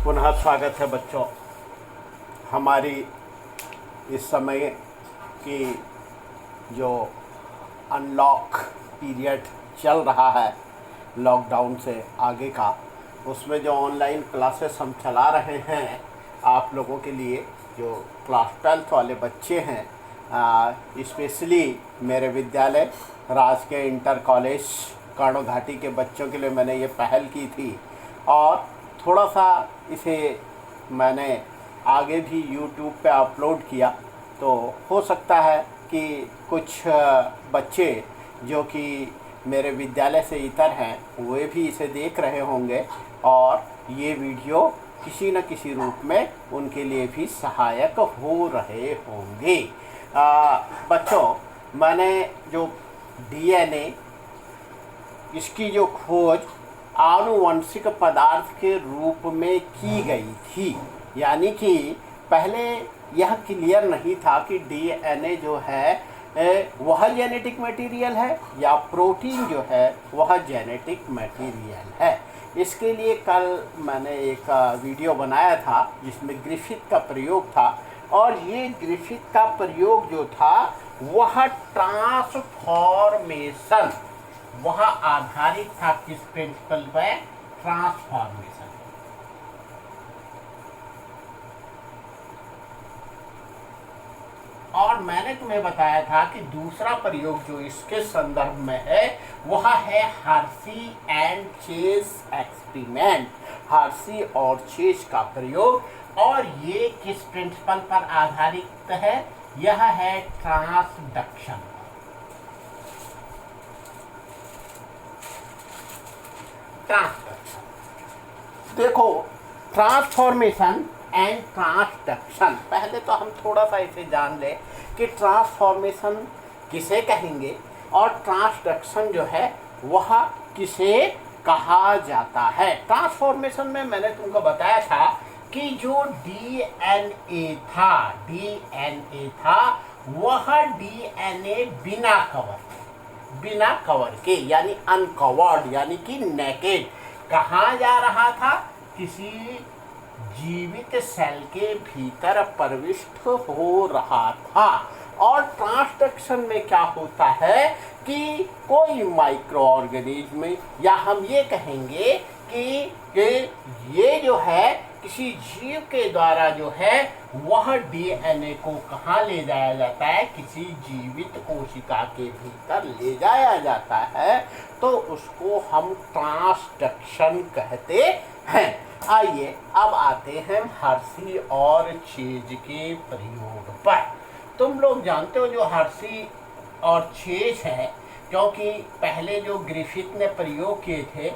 पुनः स्वागत है बच्चों। हमारी इस समय की जो अनलॉक पीरियड चल रहा है लॉकडाउन से आगे का, उसमें जो ऑनलाइन क्लासेस हम चला रहे हैं आप लोगों के लिए, जो क्लास 12th वाले बच्चे हैं, स्पेशली मेरे विद्यालय राजकीय इंटर कॉलेज काणो घाटी के बच्चों के लिए मैंने ये पहल की थी और थोड़ा सा इसे मैंने आगे भी YouTube पे अपलोड किया। तो हो सकता है कि कुछ बच्चे जो कि मेरे विद्यालय से इतर हैं वे भी इसे देख रहे होंगे और ये वीडियो किसी न किसी रूप में उनके लिए भी सहायक हो रहे होंगे। बच्चों, मैंने जो DNA इसकी जो खोज आनुवंशिक पदार्थ के रूप में की गई थी, यानी कि पहले यह क्लियर नहीं था कि DNA जो है वह जेनेटिक मटेरियल है या प्रोटीन जो है वह जेनेटिक मटेरियल है। इसके लिए कल मैंने एक वीडियो बनाया था जिसमें ग्रिफिथ का प्रयोग था और ये ग्रिफिथ का प्रयोग जो था वह ट्रांसफॉर्मेशन, वह आधारित था किस प्रिंसिपल पे? ट्रांसफॉर्मेशन। और मैंने तुम्हें बताया था कि दूसरा प्रयोग जो इसके संदर्भ में है वह है Hershey and chase experiment, Hershey और चेज का प्रयोग। और ये किस प्रिंसिपल पर आधारित है? यह है ट्रांसडक्शन। देखो, ट्रांसफॉर्मेशन एंड ट्रांसडक्शन, पहले तो हम थोड़ा सा इसे जान लें कि ट्रांसफॉर्मेशन किसे कहेंगे और ट्रांसडक्शन जो है वह किसे कहा जाता है। ट्रांसफॉर्मेशन में मैंने तुमको बताया था कि जो DNA था वह DNA बिना कवर के यानी अनकवर्ड यानी कि नेकेड कहाँ जा रहा था? किसी जीवित सेल के भीतर प्रविष्ट हो रहा था। और ट्रांसडक्शन में क्या होता है कि कोई माइक्रो ऑर्गेनिज्म, या हम ये कहेंगे कि ये जो है किसी जीव के द्वारा जो है वह DNA को कहाँ ले जाया जाता है? किसी जीवित कोशिका के भीतर ले जाया जाता है, तो उसको हम ट्रांसडक्शन कहते हैं। आइए अब आते हैं हर्शी और चेज के प्रयोग पर। तुम लोग जानते हो जो हर्शी और चेज है, क्योंकि पहले जो ग्रिफिथ ने प्रयोग किए थे,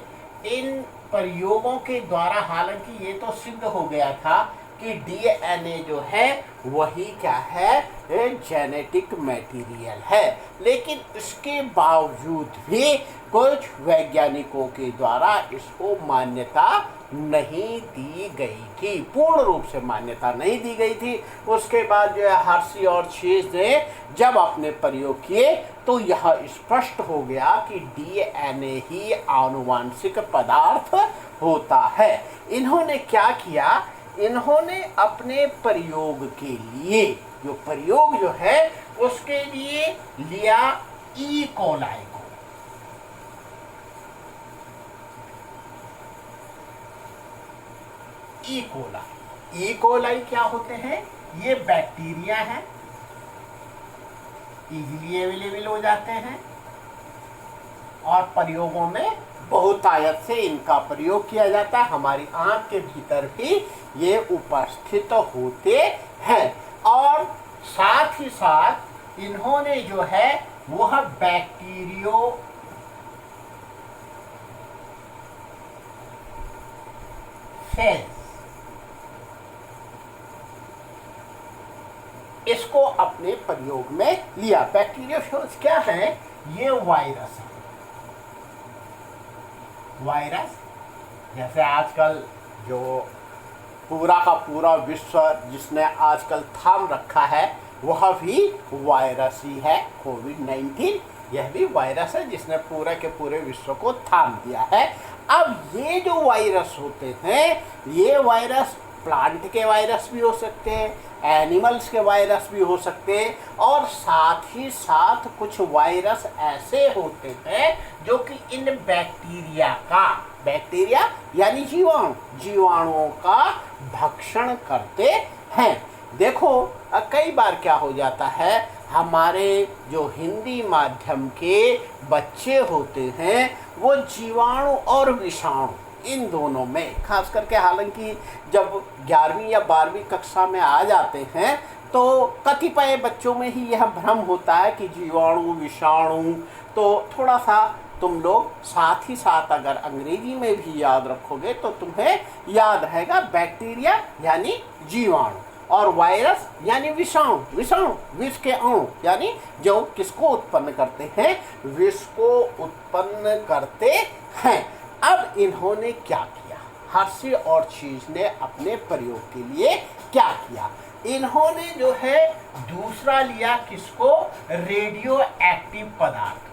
इन प्रयोगों के द्वारा हालांकि ये तो सिद्ध हो गया था कि DNA जो है वही क्या है? जेनेटिक मटेरियल है। लेकिन इसके बावजूद भी कुछ वैज्ञानिकों के द्वारा इसको मान्यता नहीं दी गई थी, पूर्ण रूप से मान्यता नहीं दी गई थी। उसके बाद जो है हर्शी और चेज ने जब अपने प्रयोग किए तो यह स्पष्ट हो गया कि DNA ही आनुवंशिक पदार्थ होता है। इन्होंने क्या किया? इन्होंने अपने प्रयोग के लिए, जो प्रयोग जो है उसके लिए लिया ई कोलाई को। ई कोलाई क्या होते हैं? ये बैक्टीरिया हैं, इजीली अवेलेबल हो जाते हैं और प्रयोगों में बहुतायत से इनका प्रयोग किया जाता है। हमारी आंख के भीतर भी ये उपस्थित होते हैं और साथ ही साथ इन्होंने जो है वह बैक्टीरियो सेल्स, इसको अपने प्रयोग में लिया। बैक्टीरियोफेज क्या है? ये वायरस है। वायरस जैसे आजकल जो पूरा का पूरा विश्व जिसने आजकल थाम रखा है वह भी वायरस ही है। कोविड-19 यह भी वायरस है जिसने पूरे के पूरे विश्व को थाम दिया है। अब ये जो वायरस होते हैं, ये वायरस प्लांट के वायरस भी हो सकते हैं, एनिमल्स के वायरस भी हो सकते हैं, और साथ ही साथ कुछ वायरस ऐसे होते हैं जो कि इन बैक्टीरिया यानी जीवाणुओं का भक्षण करते हैं। देखो कई बार क्या हो जाता है, हमारे जो हिंदी माध्यम के बच्चे होते हैं वो जीवाणु और विषाणु इन दोनों में खास करके, हालांकि जब 11वीं या 12वीं कक्षा में आ जाते हैं तो कतिपय बच्चों में ही यह भ्रम होता है कि जीवाणु विषाणु, तो थोड़ा सा तुम लोग साथ ही साथ अगर अंग्रेजी में भी याद रखोगे तो तुम्हें याद रहेगा बैक्टीरिया यानी जीवाणु, और वायरस यानी विषाणु विष के अणु यानी जो किसको उत्पन्न करते हैं, विष को उत्पन्न करते हैं। अब इन्होंने क्या किया, हर्षी और चीज ने अपने प्रयोग के लिए क्या किया, इन्होंने जो है दूसरा लिया किसको, रेडियो एक्टिव पदार्थ।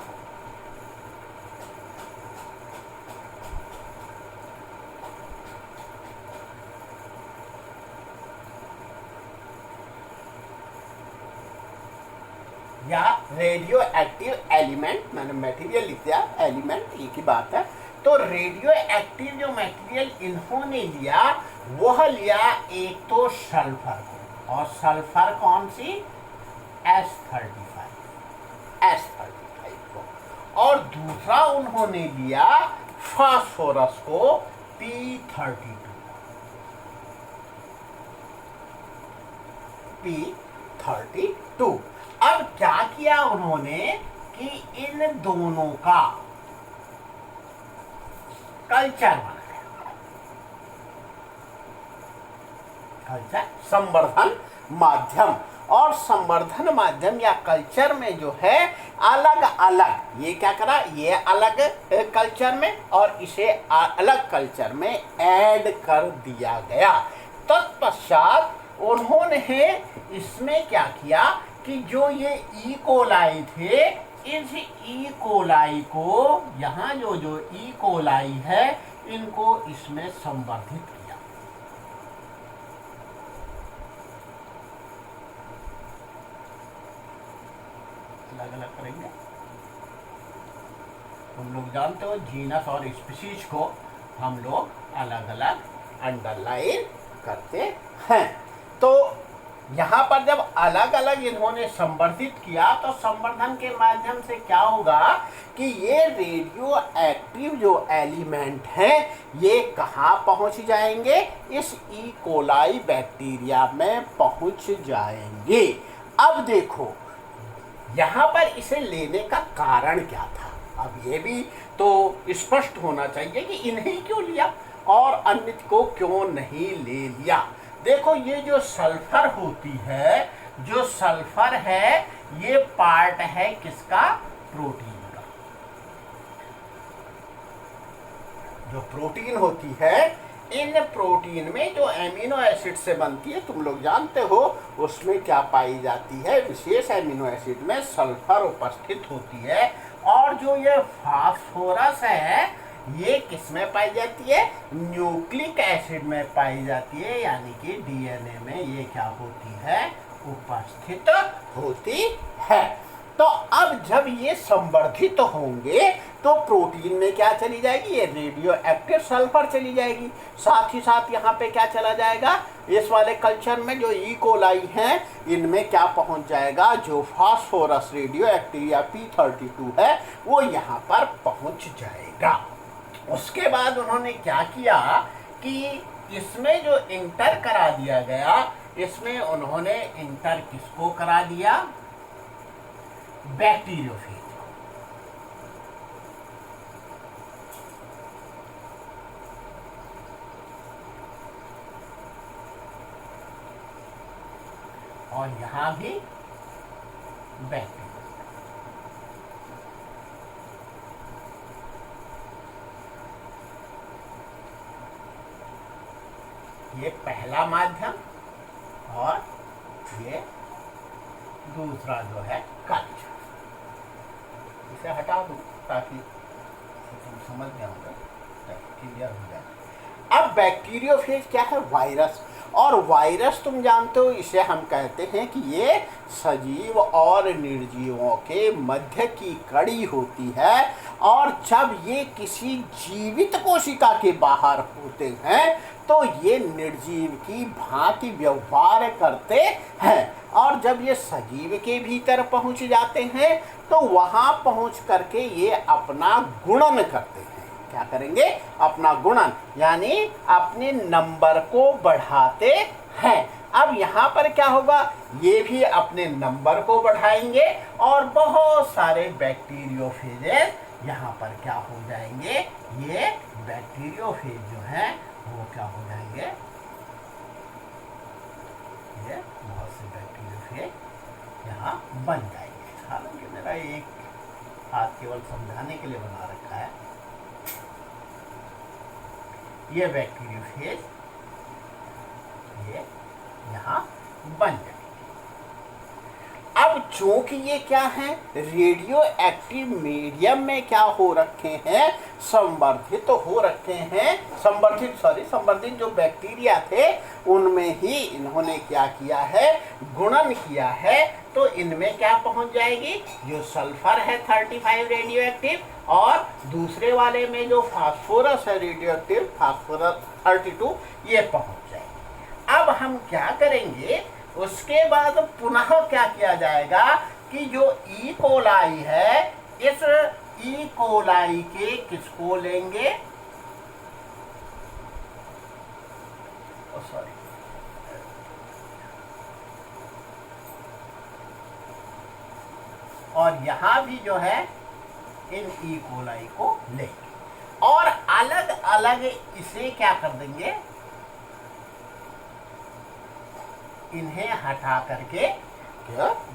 या रेडियो एक्टिव एलिमेंट, मैंने मटेरियल लिख दिया, एलिमेंट एक ही बात है। तो रेडियो एक्टिव जो मटेरियल इन्होंने लिया, वह लिया एक तो सल्फर को, और सल्फर कौन सी, S35 को, और दूसरा उन्होंने लिया फास्फोरस को, P32। अब क्या किया उन्होंने कि इन दोनों का कल्चर बनाया, कल्चर संवर्धन माध्यम, और संवर्धन माध्यम या कल्चर में जो है अलग अलग, ये क्या करा, ये अलग कल्चर में और इसे अलग कल्चर में ऐड कर दिया गया। तत्पश्चात उन्होंने इसमें क्या किया कि जो ये ई कोलाई थे, इस ई कोलाई को, यहाँ जो ई कोलाई है, इनको इसमें संवर्धित किया। अलग अलग करेंगे, तुम लोग जानते हो जीनस और स्पीशीज को हम लोग अलग अलग अंडरलाइन करते हैं। तो यहाँ पर जब अलग अलग इन्होंने संवर्धित किया तो संवर्धन के माध्यम से क्या होगा कि ये रेडियो एक्टिव जो एलिमेंट हैं ये कहाँ पहुँच जाएंगे, इस ई कोलाई बैक्टीरिया में पहुँच जाएंगे। अब देखो यहाँ पर इसे लेने का कारण क्या था, अब ये भी तो स्पष्ट होना चाहिए कि इन्हें क्यों लिया और अन्य को क्यों नहीं ले लिया। देखो ये जो सल्फर होती है, जो सल्फर है ये पार्ट है किसका, प्रोटीन का। जो प्रोटीन होती है, इन प्रोटीन में जो एमिनो एसिड से बनती है, तुम लोग जानते हो उसमें क्या पाई जाती है, विशेष एमिनो एसिड में सल्फर उपस्थित होती है। और जो ये फास्फोरस है ये किस में पाई जाती है, न्यूक्लिक एसिड में पाई जाती है, यानी कि डीएनए में ये क्या होती है, उपस्थित होती है। तो अब जब ये संवर्धित होंगे तो प्रोटीन में क्या चली जाएगी, ये रेडियो एक्टिव सल्फर चली जाएगी। साथ ही साथ यहाँ पे क्या चला जाएगा, इस वाले कल्चर में जो ई कोलाई हैं इनमें क्या पहुँच जाएगा, जो फास्फोरस रेडियो एक्टिव या P32 है वो यहाँ पर पहुँच जाएगा। उसके बाद उन्होंने क्या किया कि इसमें जो इंटर करा दिया गया, इसमें उन्होंने इंटर किसको करा दिया, बैक्टीरियोफेज। और यहां भी बैक्टीरिया। ये पहला माध्यम और ये दूसरा जो है कल्चर। इसे हटा दूं ताकि तुम समझ गए होंगे। क्लियर हो जाए। अब बैक्टीरियोफेज क्या है? वायरस। और वायरस तुम जानते हो, इसे हम कहते हैं कि ये सजीव और निर्जीवों के मध्य की कड़ी होती है, और जब ये किसी जीवित कोशिका के बाहर होते हैं तो ये निर्जीव की भांति व्यवहार करते हैं, और जब ये सजीव के भीतर पहुंच जाते हैं तो वहां पहुंच करके ये अपना गुणन करते हैं। क्या करेंगे? अपना गुणन, यानी अपने नंबर को बढ़ाते हैं। अब यहाँ पर क्या होगा? ये भी अपने नंबर को बढ़ाएंगे और बहुत सारे बैक्टीरियोफेजेस यहाँ पर क्या हो जाएंगे? ये बैक्टीरियोफेज जो है वो क्या हो जाएंगे? ये बहुत से बैक्टीरियोफेज यहाँ बन जाएंगे। हालांकि मेरा एक हाथ केवल समझाने के लिए बना रखा है। ये बैक्टीरियोफेज ये यहाँ बन जाएंगे। अब चूंकि ये क्या है? रेडियो एक्टिव मीडियम में क्या हो रखे हैं? संवर्धित तो हो रखे हैं। संवर्धित जो बैक्टीरिया थे उनमें ही इन्होंने क्या किया है? गुणन किया है। तो इनमें क्या पहुंच जाएगी? जो सल्फर है 35 रेडियो एक्टिव, और दूसरे वाले में जो फास्फोरस है रेडियो एक्टिव फास्फोरस 32, ये पहुंच जाएगी। अब हम क्या करेंगे? उसके बाद पुनः क्या किया जाएगा कि जो ई कोलाई है, इस ई कोलाई के किसको लेंगे? सॉरी, और यहां भी जो है इन ई कोलाई को लेंगे और अलग अलग इसे क्या कर देंगे? इन्हें हटा करके,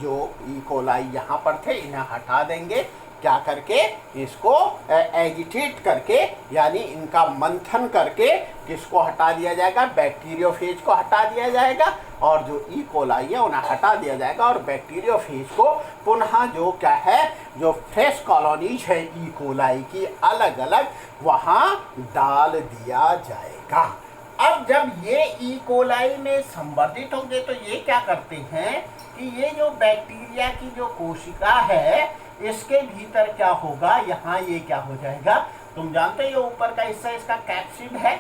जो ई कोलाई यहाँ पर थे इन्हें हटा देंगे। क्या करके? इसको एजिटेट करके, यानी इनका मंथन करके किसको हटा दिया जाएगा? बैक्टीरियोफेज को हटा दिया जाएगा, और जो ई कोलाई है उन्हें हटा दिया जाएगा, और बैक्टीरियोफेज को पुनः जो क्या है, जो फ्रेश कॉलोनीज है ई कोलाई की अलग अलग वहाँ डाल दिया जाएगा। अब जब ये ई कोलाई में संवर्धित होंगे तो ये क्या करते हैं कि ये जो बैक्टीरिया की जो कोशिका है इसके भीतर क्या होगा? यहाँ ये क्या हो जाएगा? तुम जानते हो ये ऊपर का हिस्सा इसका कैप्सिड है।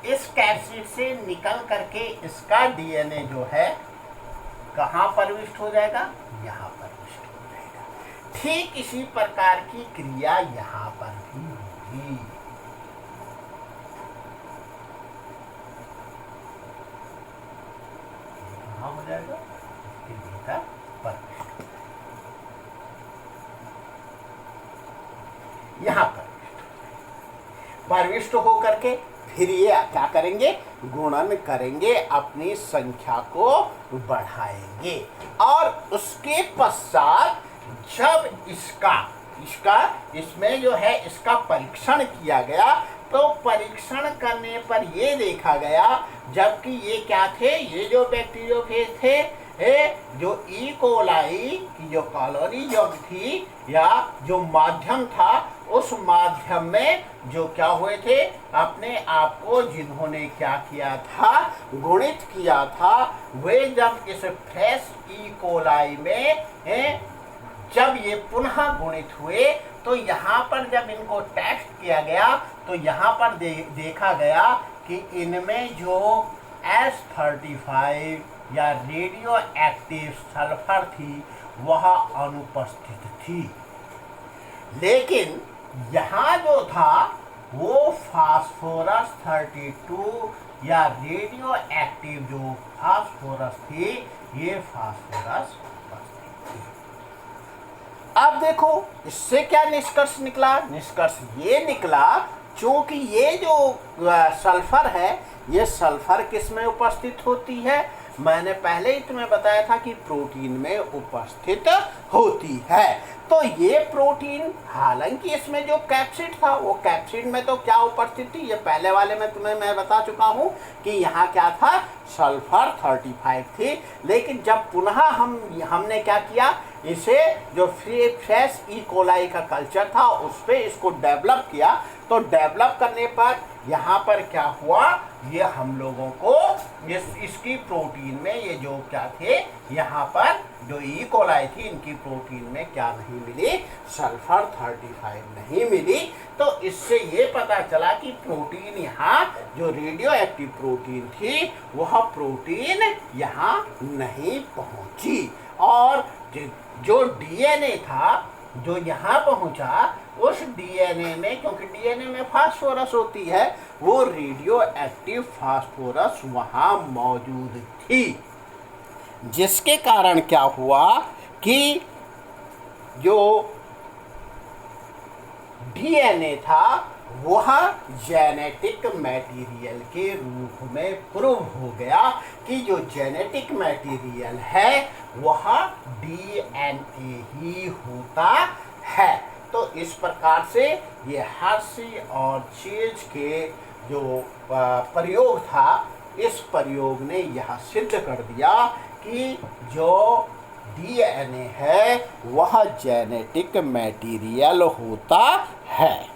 इस कैप्सिड से निकल करके इसका डीएनए जो है कहाँ प्रविष्ट हो जाएगा? यहाँ प्रविष्ट हो जाएगा। ठीक इसी प्रकार की क्रिया यहाँ पर भी होगी। हो जाएगा इसके भीतर प्रविष्ट, यहाँ प्रविष्ट हो करके फिर ये क्या करेंगे? गुणन करेंगे, अपनी संख्या को बढ़ाएंगे, और उसके पश्चात जब इसमें जो है इसका परीक्षण किया गया तो परीक्षण करने पर ये देखा गया, जबकि ये क्या थे? ये जो बैक्टीरियोफेज थे, जो ई कोलाई की जो कॉलोनी जो थी या जो माध्यम था, उस माध्यम में जो क्या हुए थे? अपने आप को जिन्होंने क्या किया था? गुणित किया था। वे जब इस फ्रेश ई कोलाई में जब ये पुनः गुणित हुए तो यहाँ पर जब इनको टेस्ट किया गया तो यहाँ पर देखा गया कि इनमें जो S35 या रेडियो एक्टिव सल्फर थी वह अनुपस्थित थी, लेकिन यहाँ जो था वो फास्फोरस 32 या रेडियो एक्टिव जो फास्फोरस थी, ये फास्फोरस उपस्थित थी। अब देखो इससे क्या निष्कर्ष निकला? निष्कर्ष ये निकला, चूंकि ये जो सल्फर है ये सल्फर किस में उपस्थित होती है? मैंने पहले ही तुम्हें बताया था कि प्रोटीन में उपस्थित होती है। तो ये प्रोटीन, हालांकि इसमें जो कैप्सिड था वो कैप्सिड में तो क्या उपस्थित थी? ये पहले वाले में तुम्हें मैं बता चुका हूँ कि यहाँ क्या था? सल्फर 35 थी। लेकिन जब पुनः हमने क्या किया? इसे जो फ्रेश ई कोलाई का कल्चर था उस पर इसको डेवलप किया। तो डेवलप करने पर यहाँ पर क्या हुआ, ये हम लोगों को इसकी प्रोटीन में ये जो क्या थे, यहाँ पर जो ई कोलाई थी इनकी प्रोटीन में क्या नहीं मिली, सल्फर 35 नहीं मिली। तो इससे ये पता चला कि प्रोटीन यहाँ जो रेडियो एक्टिव प्रोटीन थी वह प्रोटीन यहाँ नहीं पहुँची। और जो डीएनए था जो यहाँ पहुँचा, उस डीएनए में, क्योंकि डीएनए में फास्फोरस होती है, वो रेडियो एक्टिव फास्फोरस वहाँ मौजूद थी, जिसके कारण क्या हुआ कि जो डीएनए था वह जेनेटिक मटेरियल के रूप में प्रूव हो गया कि जो जेनेटिक मटेरियल है वह डीएनए ही होता है। तो इस प्रकार से ये हर्शी और चेज के जो प्रयोग था, इस प्रयोग ने यह सिद्ध कर दिया कि जो डीएनए है वह जेनेटिक मटेरियल होता है।